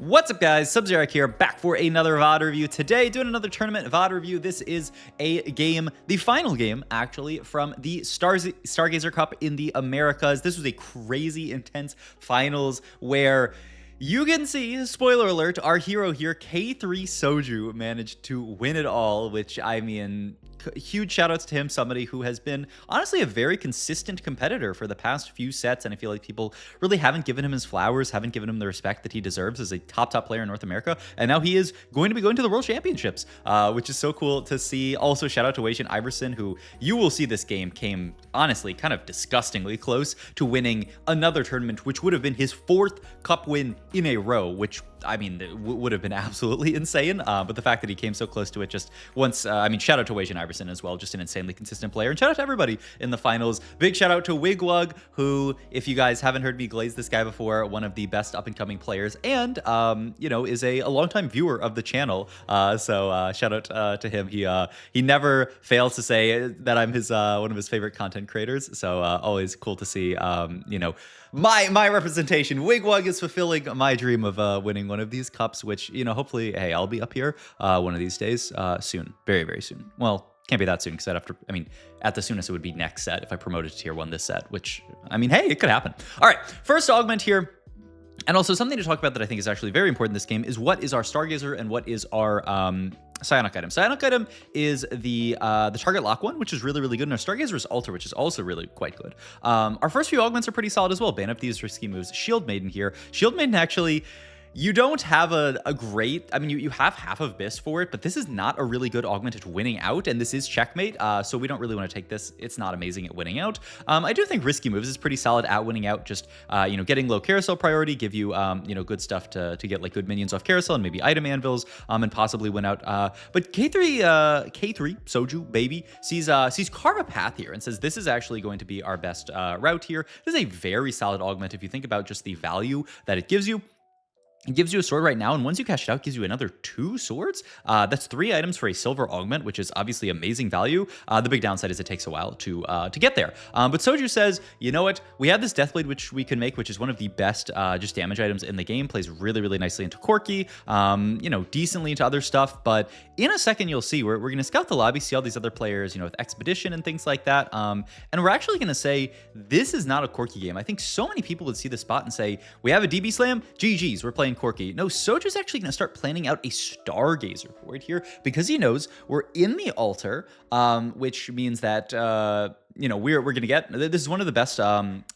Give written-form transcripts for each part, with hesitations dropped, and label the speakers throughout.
Speaker 1: What's up, guys? Xayah here, back for another VOD review. Today, doing another tournament VOD review. This is a game, the final game, actually, from the Stargazer Cup in the Americas. This was a crazy, intense finals where you can see, spoiler alert, our hero here, K3 Soju, managed to win it all, which, I mean, huge shout outs to him, somebody who has been honestly a very consistent competitor for the past few sets, and I feel like people really haven't given him his flowers, haven't given him the respect that he deserves as a top player in North America, and now he is going to be going to the World Championships, which is so cool to see. Also, shout out to Wei Iverson, who you will see this game came honestly kind of disgustingly close to winning another tournament, which would have been his 4th cup win in a row, which I mean, would have been absolutely insane, but the fact that he came so close to it just once, I mean, shout out to Wei Iverson as well, just an insanely consistent player, and shout out to everybody in the finals. Big shout out to Wigwug, who, if you guys haven't heard me glaze this guy before, one of the best up-and-coming players, and, you know, is a longtime viewer of the channel, so shout out to him. He never fails to say that I'm his one of his favorite content creators, so always cool to see, you know, my representation. Wigwug is fulfilling my dream of winning one of these cups, which, you know, hopefully, hey, I'll be up here one of these days soon, very, very soon. Well, can't be that soon because I'd have to, I mean, at the soonest it would be next set if I promoted to tier 1 this set, which, I mean, hey, it could happen. All right, first augment here. And also something to talk about that I think is actually very important in this game is what is our Stargazer and what is our Psionic item. Psionic item is the target lock one, which is really, really good. And our Stargazer is Altar, which is also really quite good. Our first few augments are pretty solid as well. Ban up these risky moves. Shield Maiden here. Shield Maiden actually, you don't have a great, I mean, you have half of Biss for it, but this is not a really good augment at winning out, and this is checkmate, so we don't really want to take this. It's not amazing at winning out. I do think risky moves is pretty solid at winning out, just, you know, getting low carousel priority, give you, you know, good stuff to get, like, good minions off carousel and maybe item anvils, and possibly win out. But K3 Soju, baby, sees carve a path here and says this is actually going to be our best route here. This is a very solid augment if you think about just the value that it gives you. It gives you a sword right now, and once you cash it out, it gives you another 2 swords. That's 3 items for a silver augment, which is obviously amazing value. The big downside is it takes a while to get there. But Soju says, you know what? We have this Deathblade, which we can make, which is one of the best just damage items in the game. Plays really, really nicely into Corki, you know, decently into other stuff. But in a second, you'll see we're going to scout the lobby, see all these other players, you know, with Expedition and things like that. And we're actually going to say this is not a Corki game. I think so many people would see the spot and say, we have a DB Slam, GG's, we're playing Corki. No, Soju's actually going to start planning out a Stargazer right here because he knows we're in the altar, which means that you know, we're going to get, this is one of the best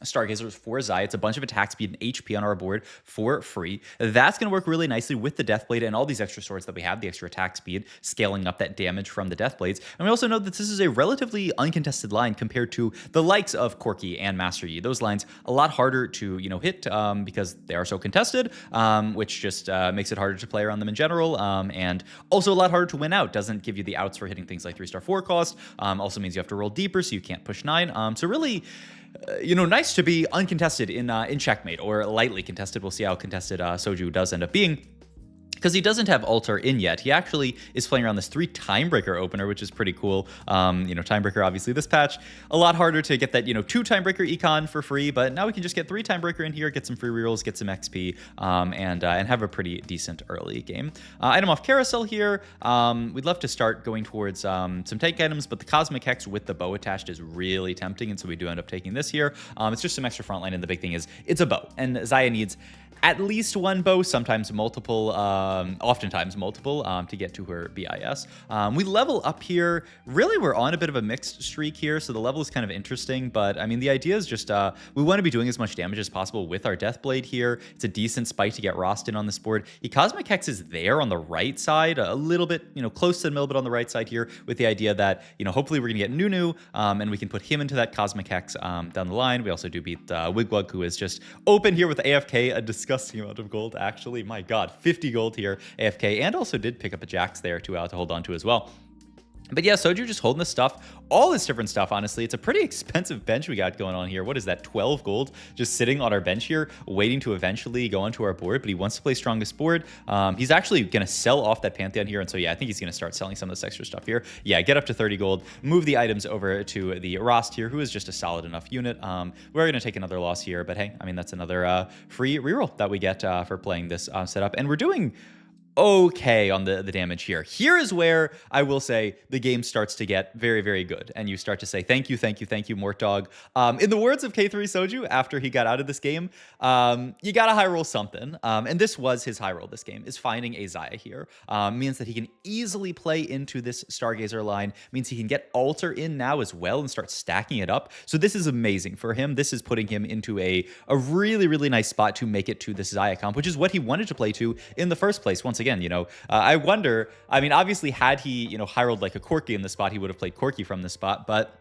Speaker 1: Stargazers for Xayah. It's a bunch of attack speed and HP on our board for free. That's going to work really nicely with the Deathblade and all these extra swords that we have, the extra attack speed, scaling up that damage from the Deathblades. And we also know that this is a relatively uncontested line compared to the likes of Corki and Master Yi. Those lines a lot harder to, you know, hit because they are so contested, which just makes it harder to play around them in general, and also a lot harder to win out. Doesn't give you the outs for hitting things like 3-star 4 cost. Also means you have to roll deeper, so you can't push 9. So really, you know, nice to be uncontested in checkmate, or lightly contested. We'll see how contested Soju does end up being, because he doesn't have Altar in yet. He actually is playing around this 3 Timebreaker opener, which is pretty cool. You know, Timebreaker, obviously, this patch, a lot harder to get that, you know, 2 Timebreaker econ for free, but now we can just get 3 Timebreaker in here, get some free rerolls, get some XP, and have a pretty decent early game. Item off carousel here. We'd love to start going towards some tank items, but the Cosmic Hex with the bow attached is really tempting, and so we do end up taking this here. It's just some extra frontline, and the big thing is it's a bow, and Xayah needs at least 1 bow, sometimes multiple, oftentimes multiple, to get to her BIS. We level up here. Really, we're on a bit of a mixed streak here, so the level is kind of interesting, but I mean, the idea is just, we want to be doing as much damage as possible with our Deathblade here. It's a decent spike to get Rost in on this board. The Cosmic Hex is there on the right side, a little bit, you know, close to the middle, but on the right side here, with the idea that, you know, hopefully we're going to get Nunu, and we can put him into that Cosmic Hex down the line. We also do beat Wigwug, who is just open here with AFK, a disgusting amount of gold, actually. My god, 50 gold here, AFK, and also did pick up a Jax there to hold on to as well. But yeah, Soju just holding this stuff, all this different stuff, honestly. It's a pretty expensive bench we got going on here. What is that, 12 gold just sitting on our bench here, waiting to eventually go onto our board, but he wants to play strongest board. He's actually going to sell off that Pantheon here, and so yeah, I think he's going to start selling some of this extra stuff here. Yeah, get up to 30 gold, move the items over to the Rost here, who is just a solid enough unit. We're going to take another loss here, but hey, I mean, that's another free reroll that we get for playing this setup, and we're doing okay on the damage here. Here is where I will say the game starts to get very, very good. And you start to say, thank you, thank you, thank you, Mort Dog. In the words of K3 Soju, after he got out of this game, you got to high roll something. And this was his high roll this game, is finding a Xayah here. Means that he can easily play into this Stargazer line. Means he can get Altar in now as well and start stacking it up. So this is amazing for him. This is putting him into a really, really nice spot to make it to this Xayah comp, which is what he wanted to play to in the first place. Once again, I wonder, I mean, obviously had he, high rolled like a Corki in this spot, he would have played Corki from this spot, but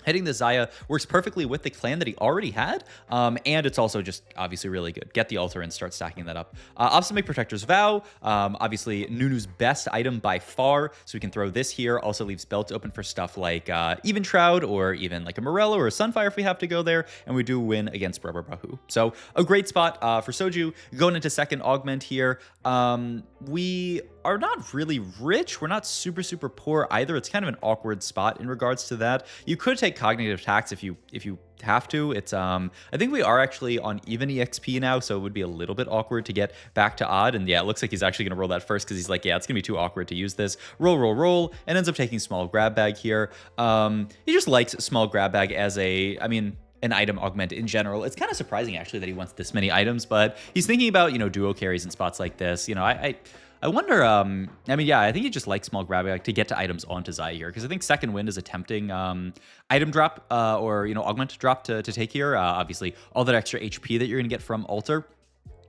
Speaker 1: hitting the Xayah works perfectly with the clan that he already had, and it's also just obviously really good. Get the Altar and start stacking that up. Opsimic Protector's Vow, obviously Nunu's best item by far, so we can throw this here. Also leaves Belt open for stuff like Even Shroud, or even like a Morello or a Sunfire if we have to go there, and we do win against Brubber Bahu. So a great spot for Soju. Going into second Augment here, we are not really rich. We're not super, super poor either. It's kind of an awkward spot in regards to that. You could take cognitive tax if you have to. It's I think we are actually on even EXP now, so it would be a little bit awkward to get back to odd. And yeah, it looks like he's actually going to roll that first because he's like, yeah, it's going to be too awkward to use this. Roll, and ends up taking small grab bag here. He just likes small grab bag as an item augment in general. It's kind of surprising actually that he wants this many items, but he's thinking about, duo carries in spots like this. I wonder, I think he just likes small grab bag to get to items onto Xayah here, because I think second wind is a tempting item drop or, augment drop to take here. Obviously, all that extra HP that you're going to get from Altar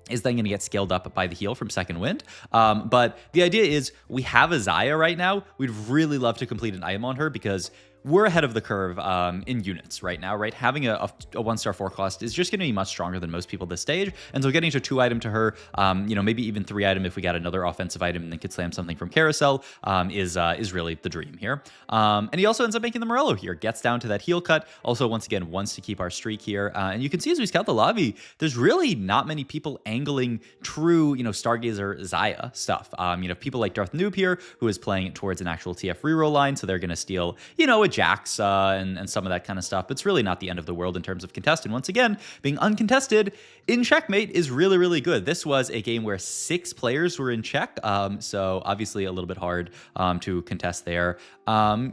Speaker 1: is then going to get scaled up by the heal from second wind. But the idea is we have a Xayah right now. We'd really love to complete an item on her because we're ahead of the curve in units right now, right? Having a 1-star 4 cost is just going to be much stronger than most people this stage. And so getting to 2 item to her, maybe even 3 item if we got another offensive item and then could slam something from Carousel is really the dream here. And he also ends up making the Morello here. Gets down to that heal cut. Also, once again, wants to keep our streak here. And you can see as we scout the lobby, there's really not many people angling true, Stargazer Xayah stuff. People like Darth Noob here, who is playing towards an actual TF reroll line, so they're going to steal, a Jax and some of that kind of stuff. But it's really not the end of the world in terms of contest. And once again, being uncontested in checkmate is really, really good. This was a game where 6 players were in check, so obviously a little bit hard to contest there.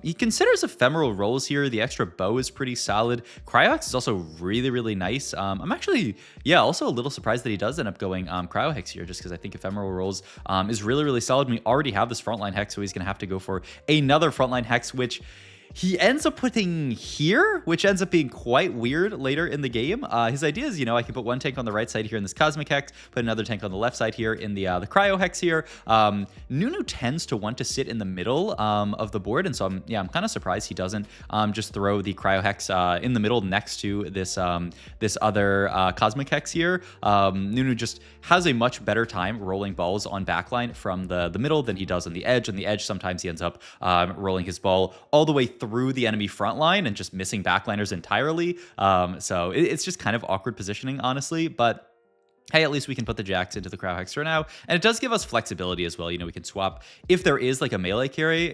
Speaker 1: He considers ephemeral rolls here. The extra bow is pretty solid. Cryohex is also really, really nice. I'm actually, also a little surprised that he does end up going Cryohex here, just because I think ephemeral rolls is really, really solid. We already have this frontline hex, so he's going to have to go for another frontline hex, which he ends up putting here, which ends up being quite weird later in the game. His idea is, I can put 1 tank on the right side here in this Cosmic Hex, put another tank on the left side here in the Cryo Hex here. Nunu tends to want to sit in the middle of the board, and so I'm kind of surprised he doesn't just throw the Cryo Hex in the middle next to this other Cosmic Hex here. Nunu just has a much better time rolling balls on backline from the middle than he does on the edge. On the edge, sometimes he ends up rolling his ball all the way through the enemy front line and just missing backliners entirely. So it's just kind of awkward positioning, honestly, but hey, at least we can put the Jax into the Cryo Hex for now. And it does give us flexibility as well. We can swap if there is like a melee carry.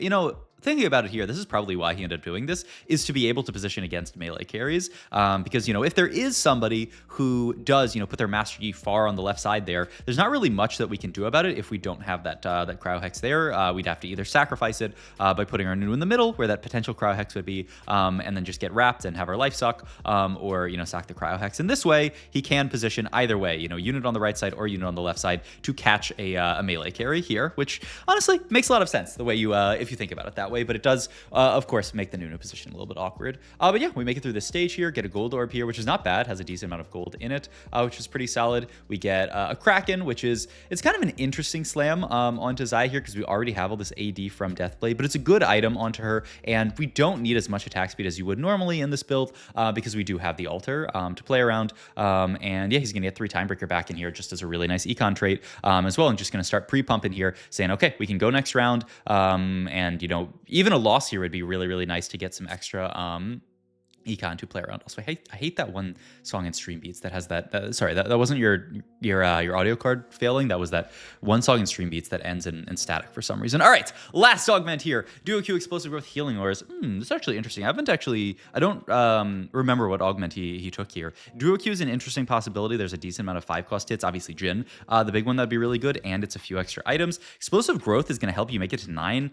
Speaker 1: Thinking about it here, this is probably why he ended up doing this, is to be able to position against melee carries. Because, if there is somebody who does, put their Master Yi far on the left side there, there's not really much that we can do about it if we don't have that Cryo Hex there. We'd have to either sacrifice it by putting our Nunu in the middle, where that potential Cryo Hex would be, and then just get wrapped and have our life suck, or, sack the Cryo Hex. And this way, he can position either way, unit on the right side or unit on the left side to catch a melee carry here, which honestly makes a lot of sense the way if you think about it that way. But it does, of course, make the Nunu position a little bit awkward. But yeah, we make it through this stage here, get a gold orb here, which is not bad, has a decent amount of gold in it, which is pretty solid. We get a Kraken, which is, it's kind of an interesting slam onto Xayah here, because we already have all this AD from Deathblade, but it's a good item onto her, and we don't need as much attack speed as you would normally in this build, because we do have the Altar to play around. And yeah, he's going to get 3 Timebreaker back in here just as a really nice econ trait as well, and just going to start pre-pumping here, saying, okay, we can go next round, and, even a loss here would be really, really nice to get some extra econ to play around. Also, I hate that one song in Stream Beats that has sorry, that wasn't your audio card failing. That was that one song in Stream Beats that ends in static for some reason. All right, last augment here. Duo Q explosive growth healing auras. This is actually interesting. I don't remember what augment he took here. Duo Q is an interesting possibility. There's a decent amount of 5-cost hits. Obviously Jin, the big one that'd be really good, and it's a few extra items. Explosive growth is going to help you make it to 9.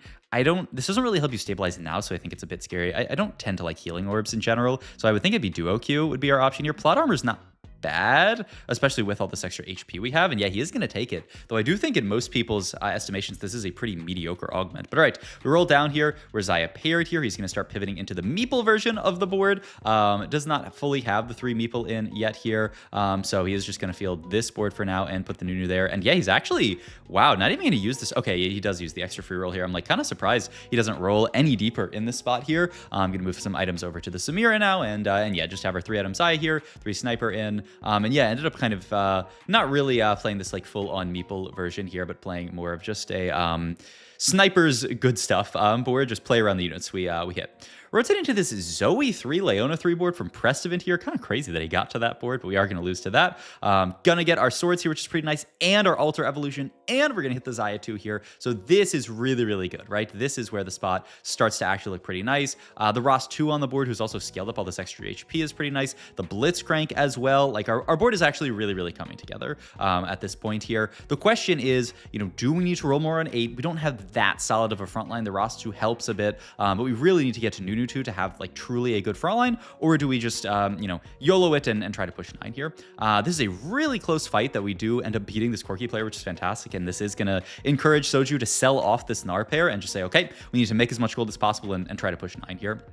Speaker 1: This doesn't really help you stabilize now, so I think it's a bit scary. I don't tend to like healing orbs in general. So I would think it'd be Duo Q would be our option here. Plot armor is not bad, especially with all this extra HP we have. And yeah, he is going to take it. Though I do think in most people's estimations, this is a pretty mediocre augment. But all right, we roll down here. We're Xayah paired here. He's going to start pivoting into the meeple version of the board. Does not fully have the 3 meeple in yet here. So he is just going to field this board for now and put the Nunu there. And yeah, he's actually, wow, not even going to use this. Okay, yeah, he does use the extra free roll here. I'm like kind of surprised he doesn't roll any deeper in this spot here. I'm going to move some items over to the Samira now. And yeah, just have our 3-item Xayah here, 3 sniper in. And yeah, ended up kind of not really playing this like full-on meeple version here, but playing more of just a sniper's good stuff board. Just play around the units we hit. Rotating to this Zoe 3, Leona 3 board from Prestivant here. Kind of crazy that he got to that board, but we are going to lose to that. Gonna get our swords here, which is pretty nice, and our altar evolution, and we're going to hit the Xayah 2 here. So this is really, really good, right? This is where the spot starts to actually look pretty nice. The Ross 2 on the board, who's also scaled up all this extra HP, is pretty nice. The Blitzcrank as well. Like our board is actually really, really coming together at this point here. The question is, do we need to roll more on 8? We don't have that solid of a front line. The Ross 2 helps a bit, but we really need to get to Nunu 2 to have like truly a good front line, or do we just YOLO it and try to push 9 here? This is a really close fight that we do end up beating this Corki player, which is fantastic, and this is going to encourage Soju to sell off this Nar pair and just say, okay, we need to make as much gold as possible and try to push 9 here.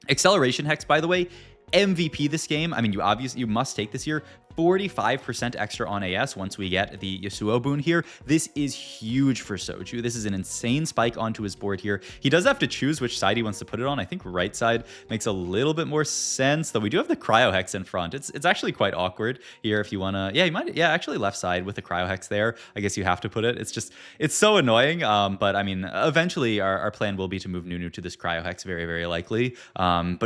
Speaker 1: Acceleration Hex, by the way, MVP this game. I mean, you must take this here. 45% extra on AS once we get the Yasuo boon here. This is huge for Soju. This is an insane spike onto his board here. He does have to choose which side he wants to put it on. I think right side makes a little bit more sense, though we do have the Cryo Hex in front. It's actually quite awkward here if you want to, actually left side with the Cryo Hex there. I guess you have to put it. It's so annoying, but I mean, eventually our plan will be to move Nunu to this Cryo Hex, very, very likely. But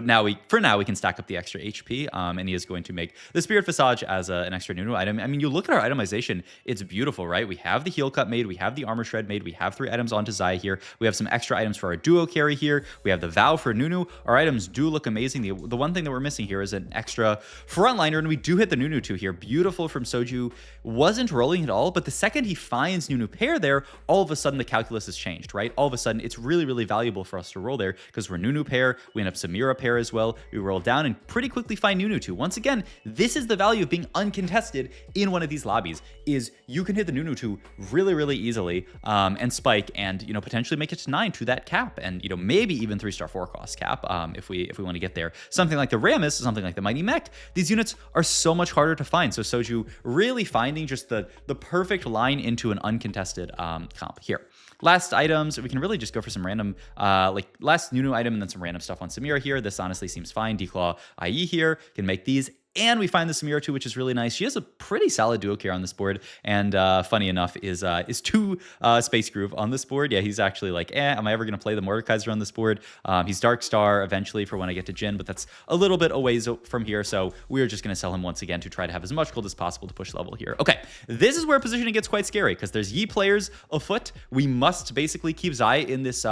Speaker 1: for now, we can stack up the extra HP, and he is going to make the Spirit Visage as an extra Nunu item. I mean, you look at our itemization, it's beautiful, right? We have the heal cut made, we have the armor shred made, we have 3 items onto Xayah here, we have some extra items for our duo carry here, we have the Vow for Nunu. Our items do look amazing. The one thing that we're missing here is an extra frontliner, and we do hit the Nunu 2 here. Beautiful from Soju. Wasn't rolling at all, but the second he finds Nunu pair there, all of a sudden the calculus has changed, right? All of a sudden it's really, really valuable for us to roll there because we're Nunu pair, we end up Samira pair as well. We roll down and pretty quickly find Nunu 2. Once again, this is the value of being uncontested in one of these lobbies, is you can hit the Nunu 2 really, really easily and spike and, potentially make it to 9 to that cap, and, maybe even 3-star 4-cost cap if we want to get there. Something like the Rammus, something like the Mighty Mech, these units are so much harder to find. So Soju really finding just the perfect line into an uncontested comp here. Last items, we can really just go for some random, last Nunu item and then some random stuff on Samira here. This honestly seems fine. Declaw IE here, can make these. And we find the Samira 2, which is really nice. She has a pretty solid duo carry on this board. And funny enough, is 2 Space Groove on this board. Yeah, he's actually like, am I ever going to play the Mordekaiser on this board? He's Dark Star eventually for when I get to Jin, but that's a little bit a ways from here. So we're just going to sell him once again to try to have as much gold as possible to push level here. Okay, this is where positioning gets quite scary because there's Yi players afoot. We must basically keep Xayah in this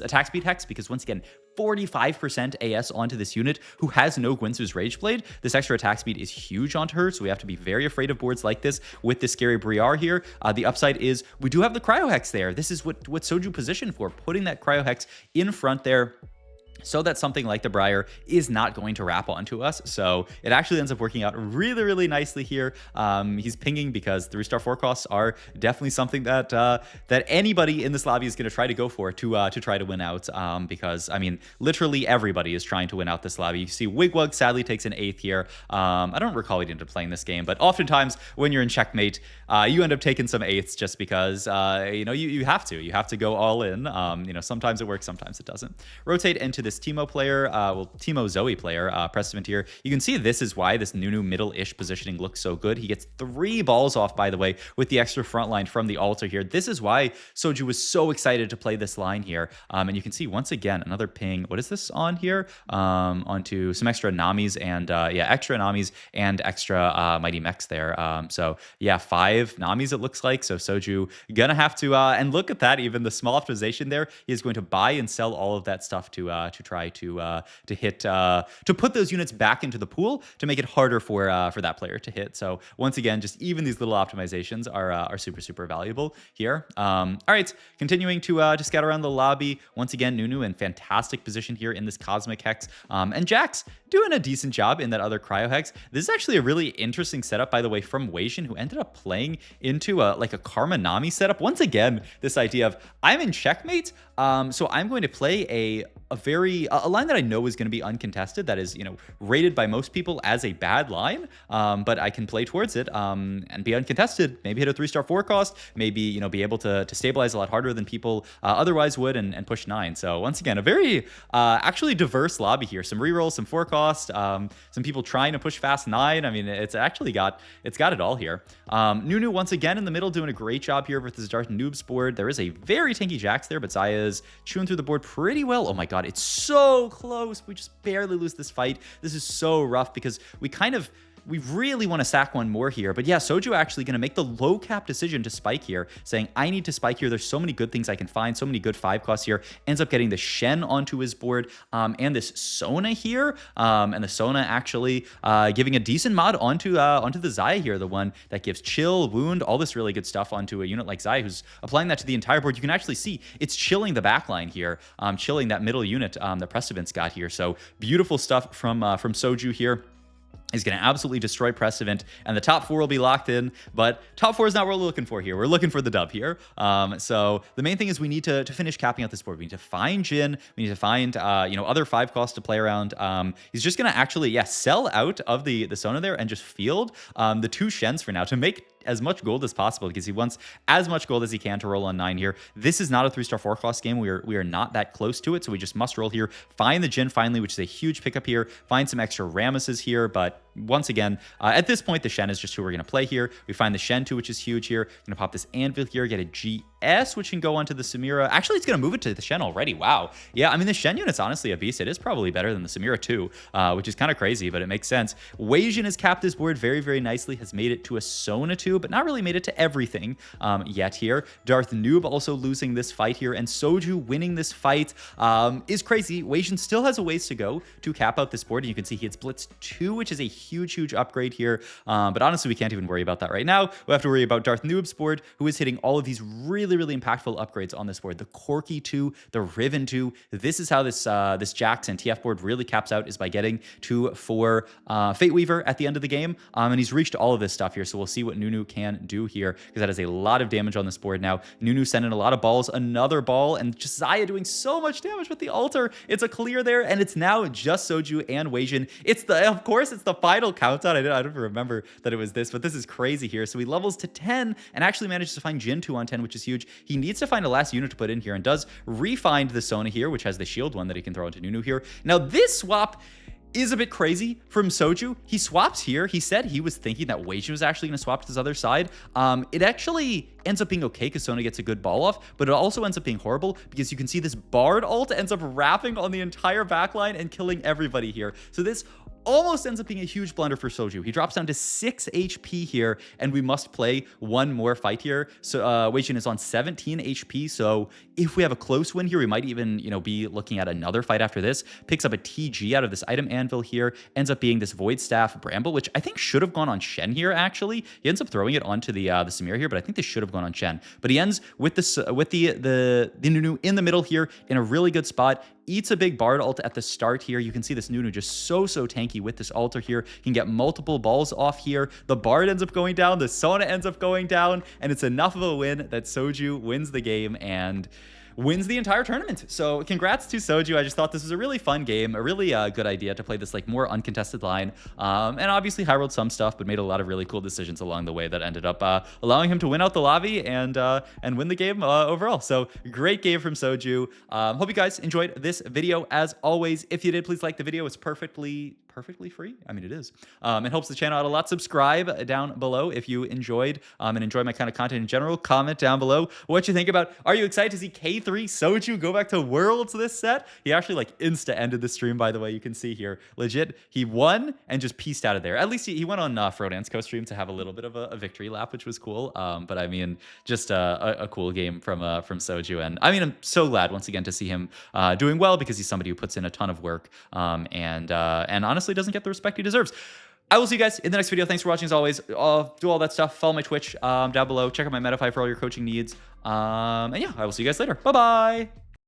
Speaker 1: attack speed hex because once again, 45% AS onto this unit who has no Gwynsu's Rageblade. This extra attack speed is huge onto her, so we have to be very afraid of boards like this with this scary Briar here. The upside is we do have the Cryo Hex there. This is what Soju positioned for, putting that Cryo Hex in front there, so that something like the Briar is not going to wrap onto us. So it actually ends up working out really, really nicely here. He's pinging because 3-star 4 costs are definitely something that that anybody in this lobby is going to try to go for to try to win out. Because I mean, literally everybody is trying to win out this lobby. You see, Wigwug sadly takes an 8th here. I don't recall he ended up playing this game, but oftentimes when you're in checkmate, you end up taking some 8ths just because you have to go all in. Sometimes it works, sometimes it doesn't. Rotate into this this Teemo player, well, Teemo Zoe player, Precedent here, you can see this is why this Nunu middle-ish positioning looks so good. He gets 3 balls off, by the way, with the extra front line from the altar here. This is why Soju was so excited to play this line here. And you can see, once again, another ping. What is this on here? Onto some extra Namis and, yeah, extra Namis and extra Mighty Mechs there. So, yeah, 5 Namis it looks like. So Soju gonna have to, and look at that, even the small optimization there. He is going to buy and sell all of that stuff to try to hit, to put those units back into the pool to make it harder for that player to hit. So once again, just even these little optimizations are super, super valuable here. All right, continuing to scout around the lobby. Once again, Nunu in fantastic position here in this Cosmic Hex. And Jax doing a decent job in that other Cryo Hex. This is actually a really interesting setup, by the way, from Weijin, who ended up playing into like a Karma Nami setup. Once again, this idea of I'm in checkmate, so I'm going to play a line that I know is going to be uncontested, that is, you know, rated by most people as a bad line, but I can play towards it and be uncontested, maybe hit a 3-star 4 cost, maybe, you know, be able to stabilize a lot harder than people otherwise would and push 9. So once again, a very actually diverse lobby here. Some rerolls, some 4 cost, some people trying to push fast 9. I mean, it's actually got it all here. Nunu once again in the middle doing a great job here with this Darth Noobs board. There is a very tanky Jax there, but Xayah is chewing through the board pretty well. Oh my god, it's so close. We just barely lose this fight. This is so rough because we really want to sack one more here. But yeah, Soju actually going to make the low cap decision to spike here, saying, I need to spike here. There's so many good things I can find, so many good 5 costs here. Ends up getting the Shen onto his board and this Sona here. And the Sona actually giving a decent mod onto the Xayah here, the one that gives chill, wound, all this really good stuff onto a unit like Xayah, who's applying that to the entire board. You can actually see it's chilling the backline here, chilling that middle unit that Precedent's got here. So beautiful stuff from Soju here. He's going to absolutely destroy Precedent, and the top 4 will be locked in, but top 4 is not what we're looking for here. We're looking for the dub here. So the main thing is we need to finish capping out this board. We need to find Jin. We need to find, you know, other 5 costs to play around. He's just going to actually, yeah, sell out of the Sona there and just field the 2 Shens for now to make as much gold as possible, because he wants as much gold as he can to roll on 9 here. This is not a 3-star 4 cost game. We are not that close to it, so we just must roll here. Find the Jin finally, which is a huge pickup here. Find some extra Ramesses here, but once again, at this point, the Shen is just who we're going to play here. We find the Shen 2, which is huge here. Going to pop this Anvil here, get a GS, which can go onto the Samira. Actually, it's going to move it to the Shen already. Wow. Yeah, I mean, the Shen unit's honestly a beast. It is probably better than the Samira 2, which is kind of crazy, but it makes sense. Weijin has capped his board very, very nicely, has made it to a Sona 2, but not really made it to everything yet here. Darth Noob also losing this fight here, and Soju winning this fight is crazy. Weijin still has a ways to go to cap out this board, and you can see he hits Blitz 2, which is a huge, huge upgrade here. But honestly, we can't even worry about that right now. We have to worry about Darth Noob's board, who is hitting all of these really, really impactful upgrades on this board. The Corki 2, the Riven 2. This is how this Jax and TF board really caps out, is by getting 2 for Fate Weaver at the end of the game. And he's reached all of this stuff here, so we'll see what Nunu can do here, because that is a lot of damage on this board now. Nunu sending a lot of balls, another ball, and just Xayah doing so much damage with the altar. It's a clear there, and it's now just Soju and Weijin. Of course, it's the final countdown. I don't remember that it was this, but this is crazy here. So he levels to 10 and actually manages to find Jin 2 on 10, which is huge. He needs to find a last unit to put in here, and does refind the Sona here, which has the shield one that he can throw into Nunu here. Now this swap is a bit crazy from Soju. He swaps here. He said he was thinking that Weijin was actually going to swap to this other side. It actually ends up being okay because Sona gets a good ball off, but it also ends up being horrible because you can see this Bard ult ends up wrapping on the entire backline and killing everybody here. So this almost ends up being a huge blunder for Soju. He drops down to 6 HP here, and we must play one more fight here. So Weijin is on 17 HP, so if we have a close win here, we might even, you know, be looking at another fight after this. Picks up a TG out of this item anvil here, ends up being this Void Staff Bramble, which I think should have gone on Shen here, actually. He ends up throwing it onto the Samir here, but I think this should have gone on Shen. But he ends with this with the Nunu in the middle here in a really good spot. Eats a big Bard ult at the start here. You can see this Nunu just so tanky with this altar here. Can get multiple balls off here. The Bard ends up going down. The Sona ends up going down. And it's enough of a win that Soju wins the game. And wins the entire tournament. So congrats to Soju. I just thought this was a really fun game, a really good idea to play this like more uncontested line, and obviously high rolled some stuff, but made a lot of really cool decisions along the way that ended up allowing him to win out the lobby and win the game overall. So great game from Soju. Hope you guys enjoyed this video. As always, if you did, please like the video. It's perfectly free. I mean, it is. It helps the channel out a lot. Subscribe down below if you enjoyed and enjoy my kind of content in general. Comment down below what you think about. Are you excited to see K3 Soju go back to Worlds this set? He actually like insta ended the stream, by the way. You can see here, legit, he won and just pieced out of there. At least he went on Frodan's co-stream to have a little bit of a victory lap, which was cool. But I mean, just a cool game from Soju. And I mean, I'm so glad once again to see him doing well, because he's somebody who puts in a ton of work and honestly doesn't get the respect he deserves. I will see you guys in the next video. Thanks for watching as always. Do all that stuff. Follow my Twitch down below. Check out my Metafy for all your coaching needs. And yeah, I will see you guys later. Bye-bye.